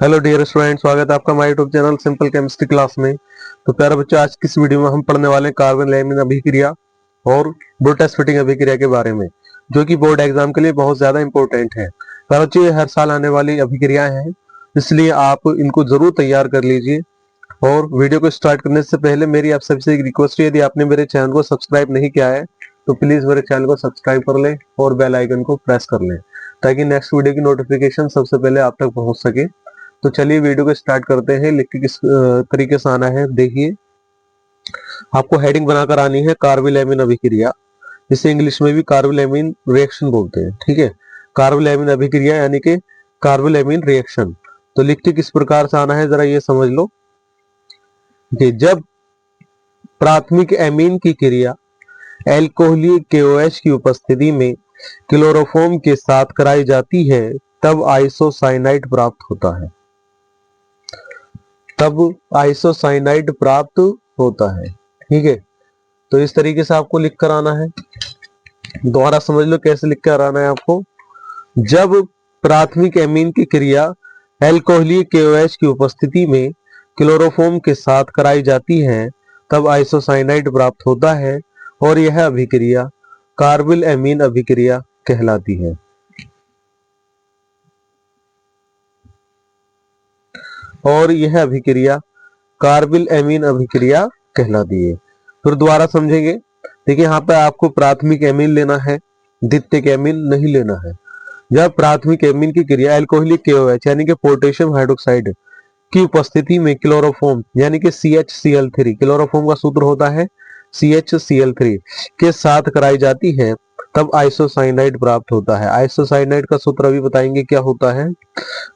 Hello dear student, स्वागत है आपका हमारे YouTube channel simple chemistry class में। तो प्यारे बच्चों, आज की इस वीडियो में हम पढ़ने वाले हैं कार्बन लैमिन अभिक्रिया और ब्रुटस फिटिंग अभिक्रिया के बारे में, जो कि बोर्ड एग्जाम के लिए बहुत ज्यादा इंपॉर्टेंट है। प्यारे बच्चों, ये हर साल आने वाली अभिक्रियाएं हैं, इसलिए आप इनको जरूर तैयार कर लीजिए। और वीडियो को स्टार्ट करने से पहले मेरी आप सबसे एक रिक्वेस्ट है, यदि आपने मेरे चैनल को सब्सक्राइब नहीं किया है तो प्लीज मेरे चैनल को सब्सक्राइब कर लें और बेल आइकन को प्रेस कर लें, ताकि नेक्स्ट वीडियो की नोटिफिकेशन सबसे पहले आप तक पहुंच सके। तो चलिए वीडियो को स्टार्ट करते हैं। लिख के किस तरीके से आना है देखिए। आपको हेडिंग बनाकर आनी है कार्बोलैमिन अभिक्रिया, इसे इंग्लिश में भी कार्बोलैमिन रिएक्शन बोलते हैं। ठीक है, कार्बोलैमिन अभिक्रिया यानी कि कार्बोलैमिन रिएक्शन। तो लिख के किस प्रकार से आना है जरा ये समझ लो कि जब प्राथमिक एमीन की क्रिया एल्कोहलीय KOH की उपस्थिति में क्लोरोफॉर्म के साथ कराई जाती है तब आइसोसाइनाइड प्राप्त होता है। ठीक है, तो इस तरीके से आपको लिख कर आना है। दोबारा समझ लो कैसे लिख कर आना है आपको। जब प्राथमिक एमीन की क्रिया एल्कोहलीय KOH की उपस्थिति में क्लोरोफॉर्म के साथ कराई जाती है तब आइसोसाइनाइड प्राप्त होता है और यह अभिक्रिया कार्बिल एमीन अभिक्रिया कहलाती है। कार्बिल एमीन अभिक्रिया कहलाती है। फिर दोबारा समझेंगे। देखिए, यहाँ पे आपको प्राथमिक एमीन लेना है, द्वितीयक एमीन नहीं लेना है। जब प्राथमिक एमीन की क्रिया एल्कोहलिक KOH यानी कि पोटेशियम हाइड्रोक्साइड की उपस्थिति में क्लोरोफॉर्म यानी कि CHCl3, क्लोरोफॉर्म का सूत्र होता है CHCl3 के साथ कराई जाती है तब आइसोसाइनाइड प्राप्त होता है। आइसोसाइनाइड का सूत्र अभी बताएंगे क्या होता है।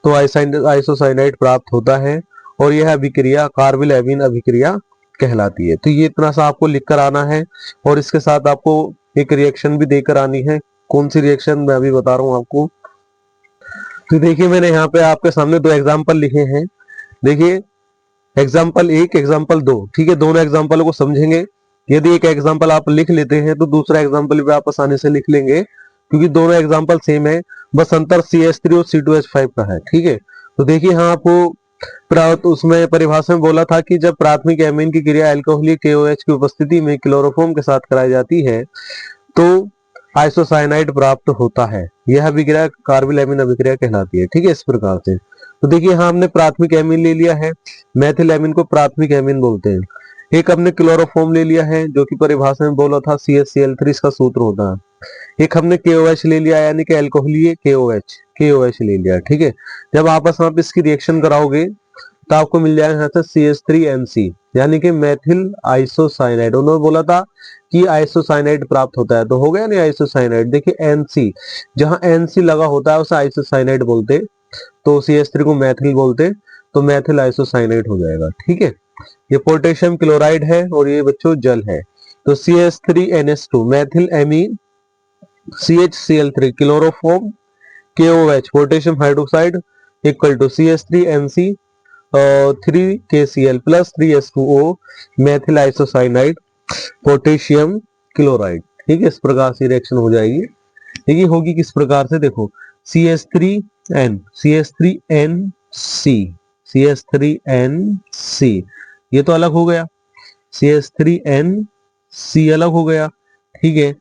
तो आइसोसाइनाइड प्राप्त होता है और यह अभिक्रिया कार्बिल एमीन अभिक्रिया कहलाती है। तो ये इतना सा आपको लिख कर आना है और इसके साथ आपको एक रिएक्शन भी देकर आनी है। कौन सी रिएक्शन मैं अभी बता रहा हूँ आपको। तो देखिए, मैंने यहाँ पे आपके सामने दो एग्जाम्पल लिखे हैं। देखिए, एग्जाम्पल 1, एग्जाम्पल 2। ठीक है, दोनों एग्जाम्पल को समझेंगे। यदि एक एग्जाम्पल आप लिख लेते हैं तो दूसरा एग्जाम्पल भी आप आसानी से लिख लेंगे, क्योंकि दोनों एग्जाम्पल सेम है, बस अंतर CH3 और C2H5 का है। ठीक है, तो देखिए, हाँ आपको उसमें परिभाषा में बोला था कि जब प्राथमिक एमीन की क्रिया एल्कोहलिक KOH की उपस्थिति में क्लोरोफॉर्म के साथ कराई जाती है तो आइसोसाइनाइड प्राप्त होता है। यह अभिक्रिया कार्बिल एमीन अभिक्रिया कहलाती है। ठीक है, इस प्रकार से। तो देखिए, हाँ हमने प्राथमिक एमीन ले लिया है, मैथिल एमीन को प्राथमिक एमीन बोलते हैं। एक हमने क्लोरोफॉर्म ले लिया है, जो कि परिभाषा में बोला था CHCl3 इसका सूत्र होता है। एक हमने KOH ले लिया यानी कि एल्कोहलीय KOH ले लिया। ठीक है, जब आपस में आप इसकी रिएक्शन कराओगे तो आपको मिल जाएगा यहाँ से CH3NC यानी कि मैथिल आइसोसाइनाइड। उन्होंने बोला था कि आइसोसाइनाइड प्राप्त होता है, तो हो गया नहीं आइसोसाइनाइड। देखिए, NC, जहां NC लगा होता है उसे आइसोसाइनाइड बोलते, तो CH3 को मैथिल बोलते, तो मैथिल आइसोसाइनाइड हो जाएगा। ठीक है, ये पोटेशियम क्लोराइड है और ये बच्चों जल है। तो CH3NH2 methyl amine, CHCl3 chloroform, KOH potassium hydroxide equal to CH3NC 3KCl plus 3H2O methyl isocyanide potassium chloride. ठीक है, इस प्रकार से रिएक्शन हो जाएगी। देखिए, होगी किस प्रकार से, देखो CH3NC ये तो अलग हो गया, CH3NC अलग हो गया। ठीक है,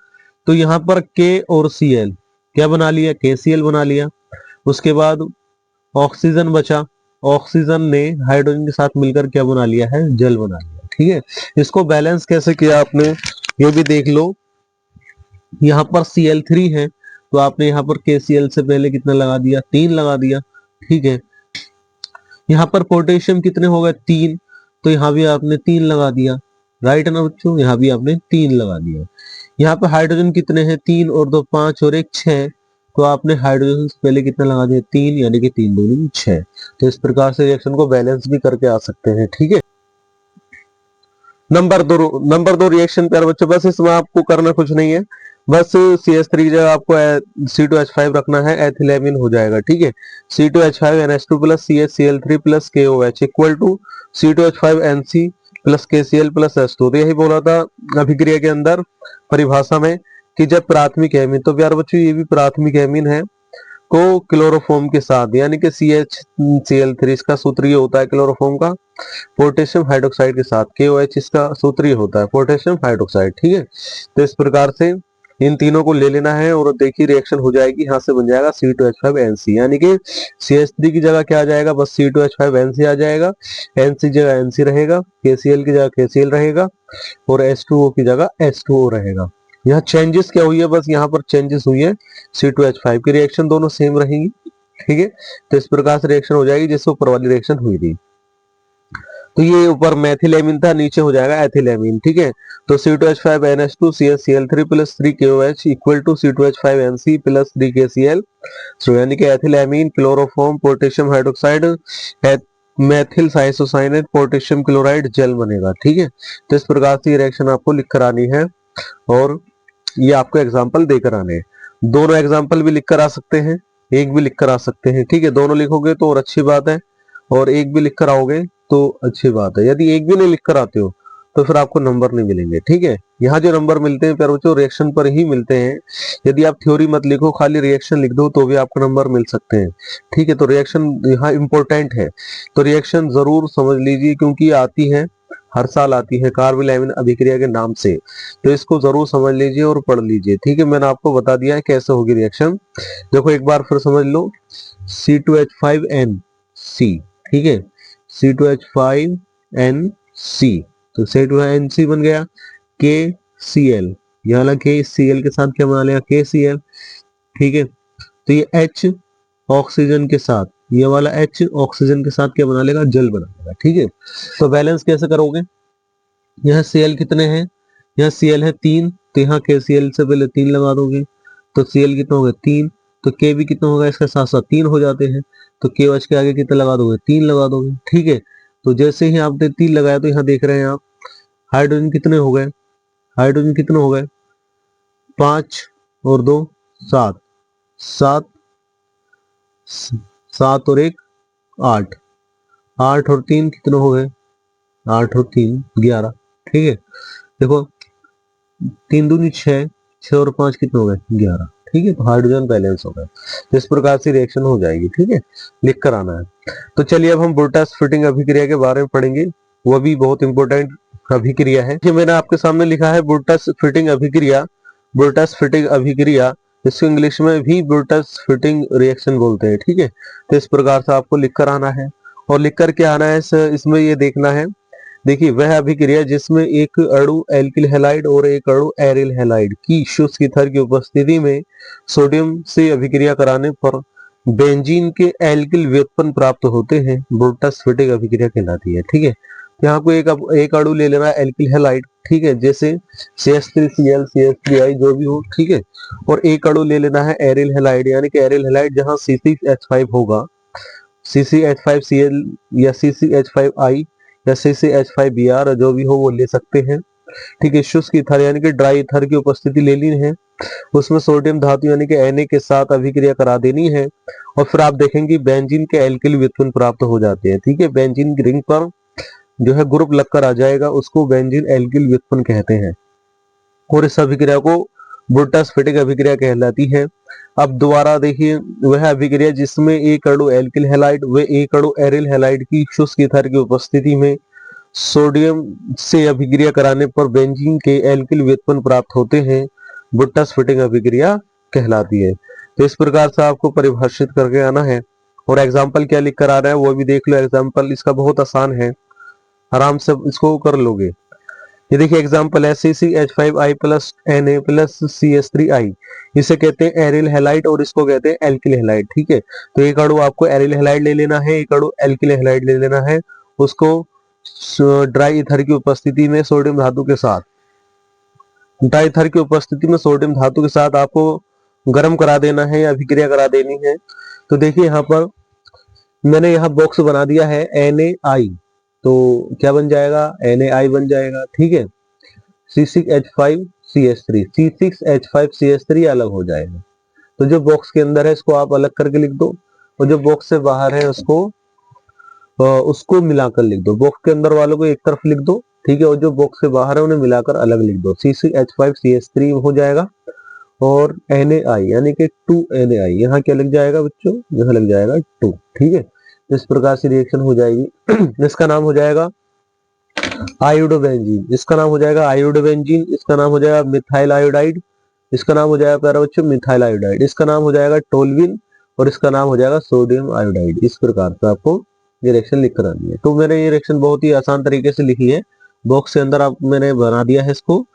तो यहाँ पर K और Cl क्या बना लिया, KCl बना लिया। उसके बाद ऑक्सीजन बचा, ऑक्सीजन ने हाइड्रोजन के साथ मिलकर क्या बना लिया है, जल बना लिया। ठीक है, इसको बैलेंस कैसे किया आपने ये भी देख लो। यहाँ पर Cl3 है तो आपने यहाँ पर KCl से पहले कितना लगा दिया, 3 लगा दिया। ठीक है, यहाँ पर पोटेशियम कितने हो गए, 3, तो यहाँ भी आपने 3 लगा दिया। राइट है ना बच्चों, यहाँ भी आपने 3 लगा दिया। यहाँ पे हाइड्रोजन कितने हैं, 3 और 2 5 और 1 6, तो आपने हाइड्रोजन से पहले कितना लगा दिया, 3, यानी कि 3 दूनी 6। तो इस प्रकार से रिएक्शन को बैलेंस भी करके आ सकते हैं। ठीक है, नंबर दो रिएक्शन प्यारे बच्चों, बस इसमें आपको करना कुछ नहीं है, बस CH3 की जगह आपको C2H5 रखना है, एथिलेमिन हो जाएगा। ठीक है, C2H5NH2 plus CHCl3 plus KOH equal to C2H5NC plus KCl plus H2। तो यही बोला था अभिक्रिया के अंदर परिभाषा में कि जब प्राथमिक एमीन, तो प्यारे बच्चों ये भी प्राथमिक एमीन है, को क्लोरोफॉर्म के साथ, यानी कि CHCl3, इसका सूत्र ये होता है क्लोरोफॉर्म का, पोटेशियम हाइड्रोक्साइड के साथ KOH, इसका सूत्र ये होता है पोटेशियम हाइड्रोक्साइड। ठीक है, तो इस प्रकार से इन तीनों को ले लेना है और देखिए रिएक्शन हो जाएगी, यहाँ से बन जाएगा C2H5NC, यानी कि CH3 की जगह क्या आ जाएगा, बस C2H5NC आ जाएगा, NC जगह NC रहेगा, KCl की जगह KCl रहेगा और H2O की जगह H2O रहेगा। यहाँ चेंजेस क्या हुई है, बस यहाँ पर चेंजेस हुई है, C2H5 की रिएक्शन दोनों सेम रहेंगी। ठीक है, तो इस प्रकार से रिएक्शन हो जाएगी जैसे ऊपर वाली रिएक्शन हुई थी। तो ये ऊपर मेथिलेमिन था, नीचे हो जाएगा एथिलेमिन। ठीक है, तो C2H5NH2 CHCl3 plus 3KOH equal to C2H5NC plus 3KCl, so यानी कि ethylamine, chloroform, potassium hydroxide, methyl isocyanate, potassium chloride जेल बनेगा। ठीक है, तो इस प्रकार से रिएक्शन आपको लिख कर आनी है और ये आपको एग्जाम्पल देकर आने हैं। दोनों एग्जाम्पल भी लिख कर आ सकते हैं, एक भी लिख कर आ सकते हैं। ठीक है, दोनों लिखोगे तो और अच्छी बात है, और एक भी लिख कर आओगे तो अच्छी बात है। यदि एक भी नहीं लिख कर आते हो तो फिर आपको नंबर नहीं मिलेंगे। ठीक है, यहाँ जो नंबर मिलते हैं पर वो रिएक्शन पर ही मिलते हैं। यदि आप थ्योरी मत लिखो, खाली रिएक्शन लिख दो तो भी आपको नंबर मिल सकते हैं। ठीक है, तो रिएक्शन यहाँ इंपॉर्टेंट है, तो रिएक्शन जरूर समझ लीजिए क्योंकि आती है, हर साल आती है कार्बोनिल एमीन अभिक्रिया के नाम से, तो इसको जरूर समझ लीजिए और पढ़ लीजिए। ठीक है, मैंने आपको बता दिया है कैसे होगी रिएक्शन। देखो एक बार फिर समझ लो, C2H5NC, ठीक है, C2H5NC, तो C2NC बन गया, KCl, यहाँ वाला KCl के साथ क्या बना लिया, KCl। ठीक है, तो ये H ऑक्सीजन के साथ, ये वाला H ऑक्सीजन के साथ क्या बना लेगा, जल बना लेगा। ठीक है, तो बैलेंस कैसे करोगे, यहाँ Cl कितने हैं, यहाँ Cl है 3, तो यहाँ KCl से पहले 3 लगा दोगे, तो Cl कितना हो गया 3, तो K भी कितना होगा, इसके साथ साथ 3 हो जाते हैं, तो KOH के आगे कितना लगा दोगे, 3 लगा दोगे। ठीक है, तो जैसे ही आपने 3 लगाया तो यहाँ देख रहे हैं आप हाइड्रोजन कितने हो गए, हाइड्रोजन कितने हो गए, 5 और 2 7, 7 7 और 1 8, 8 और 3 कितने हो गए, 8 और 3 11। ठीक है, देखो 3 दूनी 6, 6 और 5 कितने हो गए 11। ठीक है, तो हाइड्रोजन बैलेंस हो गए, तो इस प्रकार से रिएक्शन हो जाएगी। ठीक है, लिख कर आना है। तो चलिए अब हम बुर्टास फिटिंग अभिक्रिया के बारे में पढ़ेंगे, वो भी बहुत इंपॉर्टेंट अभिक्रिया है। ये मैंने आपके सामने लिखा है बुर्टास फिटिंग अभिक्रिया, बुर्टास फिटिंग अभिक्रिया, इसको इंग्लिश में भी बुर्टास फिटिंग रिएक्शन बोलते हैं। ठीक है, तो इस प्रकार से आपको लिख कर आना है, और लिख कर के आना है इसमें ये देखना है, देखिए वह अभिक्रिया जिसमें एक अणु एल्किल हैलाइड और एक अणु एरिल हैलाइड की शुष्क ईथर की उपस्थिति में सोडियम से अभिक्रिया कराने पर बेंजीन के एल्किल व्युत्पन्न प्राप्त होते हैं, बुर्टास फिटिंग अभिक्रिया कहलाती है। ठीक है, यहाँ को एक अणु ले लेना है एल्किल हैलाइड, ठीक है, जैसे CH3Cl CH3I जो भी हो। ठीक है, और एक अणु ले लेना है एरिल हैलाइड, यानी कि एरिल हैलाइड जहाँ C6H5 होगा, CCH5Cl या CCH5I या CCH5Br जो भी हो वो ले सकते हैं। ठीक है, शुष्क ईथर यानी कि ड्राई ईथर की उपस्थिति ले ली है, उसमें सोडियम धातु यानी कि Na के साथ अभिक्रिया करा देनी है, और फिर आप देखेंगे बेंजीन के एल्किल व्युत्पन्न प्राप्त हो जाते हैं। ठीक है, बेंजीन की रिंग पर जो है ग्रुप लगकर आ जाएगा, उसको बेंजीन एल्किल व्युत्पन्न कहते हैं, और इस अभिक्रिया को बुर्टास फिटिंग अभिक्रिया कहलाती है। अब दोबारा देखिए, वह अभिक्रिया जिसमें एक अणु एल्किल हैलाइड व एक अणु एरिल हैलाइड की शुष्क ईथर की उपस्थिति में सोडियम से अभिक्रिया कराने पर बेंजीन के एल्किल व्युत्पन्न प्राप्त होते हैं, बुर्टास फिटिंग अभिक्रिया कहलाती है। तो इस प्रकार से आपको परिभाषित करके आना है, और एग्जाम्पल क्या लिख कर आ रहा है वो भी देख लो। एग्जाम्पल इसका बहुत आसान है, आराम से इसको कर लोगे। ये देखिए एग्जाम्पल है CCH5I plus Na plus CH3I, इसे कहते हैं एरिल हैलाइड और इसको कहते हैं एल्किल हैलाइड। ठीक है, तो एक अणु आपको एरिल हैलाइड ले लेना है, एक अणु एल्किल हैलाइड ले लेना है, उसको ड्राई ईथर की उपस्थिति में सोडियम धातु के साथ, ड्राई ईथर की उपस्थिति में सोडियम धातु के साथ आपको गर्म करा देना है या अभिक्रिया करा देनी है। तो देखिए यहाँ पर मैंने यहाँ बॉक्स बना दिया है Na, तो क्या बन जाएगा, Na बन जाएगा। ठीक है, C6H5CH3, C6H5CH3 अलग हो जाएगा, तो जो बॉक्स के अंदर है इसको आप अलग करके लिख दो, और जो बॉक्स से बाहर है उसको मिलाकर लिख दो। बॉक्स के अंदर वालों को एक तरफ लिख दो, ठीक है, और जो बॉक्स से बाहर है उन्हें मिलाकर अलग लिख दो, CCH5CH3 हो जाएगा। और NaI यानी कि 2NaI, यहाँ क्या लग जाएगा बच्चों, यहाँ लग जाएगा 2। ठीक है, इस प्रकार से रिएक्शन हो जाएगी। इसका नाम हो जाएगा आयोडोबेंजीन, इसका नाम हो जाएगा आयोडोबेंजीन, इसका नाम हो जाएगा मिथाइल आयोडाइड, इसका नाम हो जाएगा प्यारा बच्चों मिथाइल आयोडाइड, इसका नाम हो जाएगा टोल्विन, और इसका नाम हो जाएगा सोडियम आयोडाइड। इस प्रकार से आपको ये रिएक्शन लिख कर आनी है। तो मैंने ये रिएक्शन बहुत ही आसान तरीके से लिखी है, बॉक्स के अंदर आप मैंने बना दिया है इसको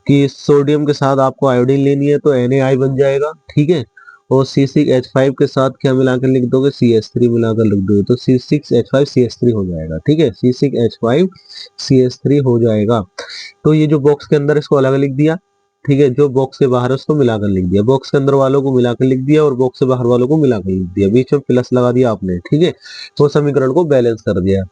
कि सोडियम के साथ आपको आयोडीन लेनी है तो NaI बन जाएगा। ठीक है, और C6H5 के साथ क्या मिलाकर लिख दोगे, CH3 मिलाकर लिख दोगे तो C6H5CH3 हो जाएगा। ठीक है, C6H5CH3 हो जाएगा। तो ये जो बॉक्स के अंदर इसको अलग लिख दिया, ठीक है, जो बॉक्स के बाहर उसको मिलाकर लिख दिया, बॉक्स के अंदर वालों को मिलाकर लिख दिया और बॉक्स से बाहर वालों को मिलाकर लिख दिया, बीच में प्लस लगा दिया आपने। ठीक है, तो समीकरण को बैलेंस कर दिया।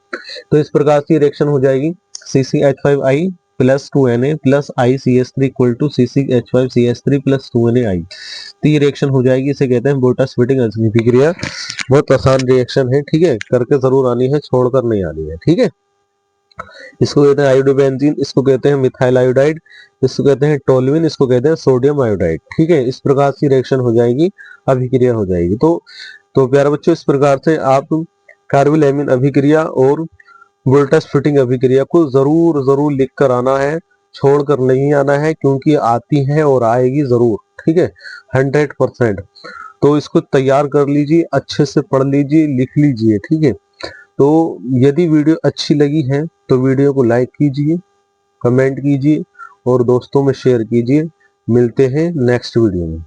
तो इस प्रकार की रिएक्शन हो जाएगी CCH5I plus 2Na plus ICH3 equal to C6H5CH3 plus 2NaI। तो ये रिएक्शन हो जाएगी, इसे कहते हैं बोटा स्प्लिटिंग अभिक्रिया। बहुत आसान रिएक्शन है। ठीक है, करके जरूर आनी है, छोड़कर नहीं आनी है। ठीक है, इसको कहते हैं आयोडोबेंजीन, इसको कहते हैं मिथाइल आयोडाइड, इसको कहते हैं टोल्विन, इसको कहते हैं सोडियम आयोडाइड। ठीक है, इस प्रकार की रिएक्शन हो जाएगी, अभिक्रिया हो जाएगी। तो प्यारे बच्चों, इस प्रकार से आप कार्बिल एमीन अभिक्रिया और वोल्टा स्प्लिटिंग अभिक्रिया को जरूर जरूर लिख कर आना है, छोड़कर नहीं आना है, क्योंकि आती है और आएगी जरूर। ठीक है, 100%। तो इसको तैयार कर लीजिए, अच्छे से पढ़ लीजिए, लिख लीजिए। ठीक है, तो यदि वीडियो अच्छी लगी है तो वीडियो को लाइक कीजिए, कमेंट कीजिए और दोस्तों में शेयर कीजिए। मिलते हैं नेक्स्ट वीडियो में।